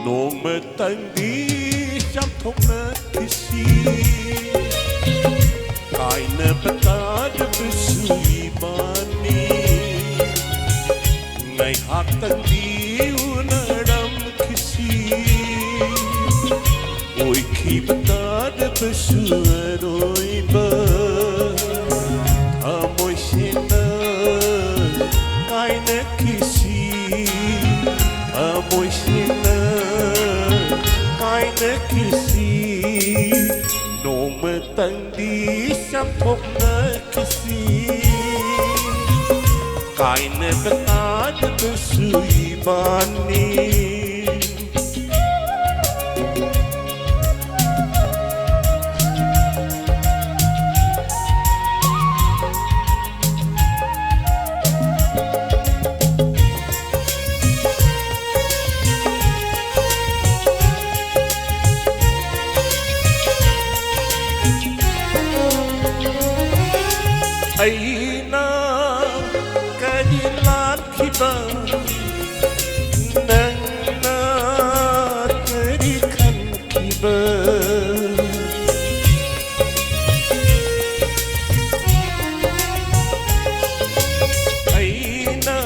Nome tangdi jam thokna kisi Kaine betad besui bani Ngai hak tangdi unadam kisi Oi ki betad besuaroi ba Amoy sina kaine kisi Amoy sina kaine kisi Nome tangdi jam thokna kisi Kaine betad besui bani Aina kadilan kiba nang na kadikan kiba Aina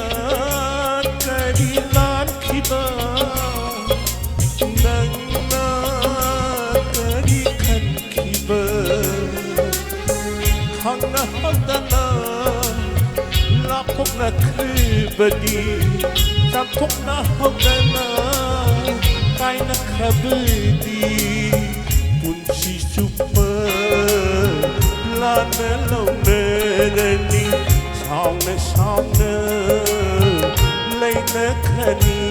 kadilan kiba nang na kadikan kiba Hangna hangdana lapokna khibadi sapokna hangdana kaina khabdi punchi supa lana lone ni saune leina khani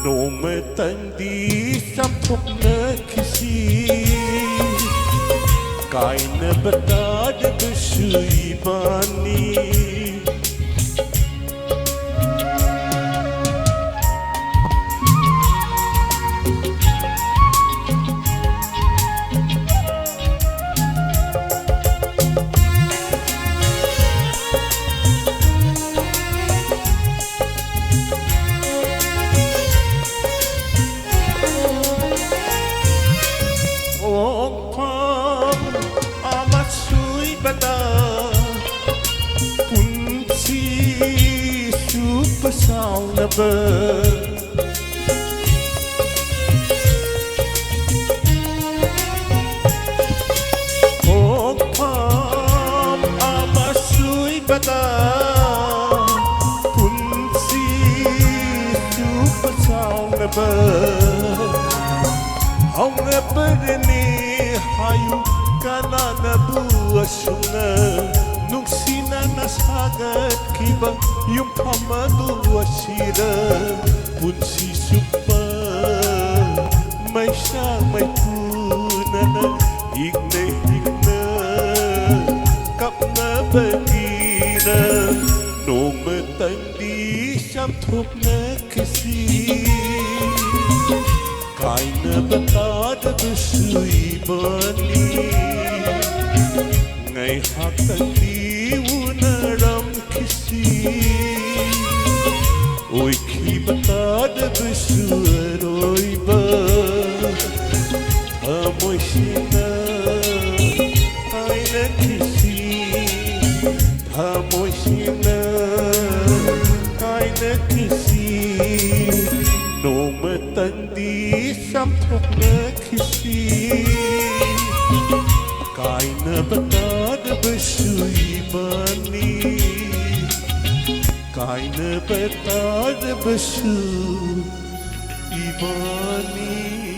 nome tandi sapokna kisi Kaine betad besui bani Sao na bơ Hong Pam amasui bata Punsi super sao na bơ Hong na bơ ni hayu kana na bua sunga Nuksina nasagat kiba yung pamadu asira punsi supa may siya may puna na higna kap na bagina nome tandi siyam thok na kasi kaina betad besui bani ngai hak tandi unaram kisi Oi ki betad besuaroi ba Amoy sina kaine kisi Amoy sina kaine kisi Nome tandi sam thokna kisi Kaine betad besui bani Kaine betad besui bani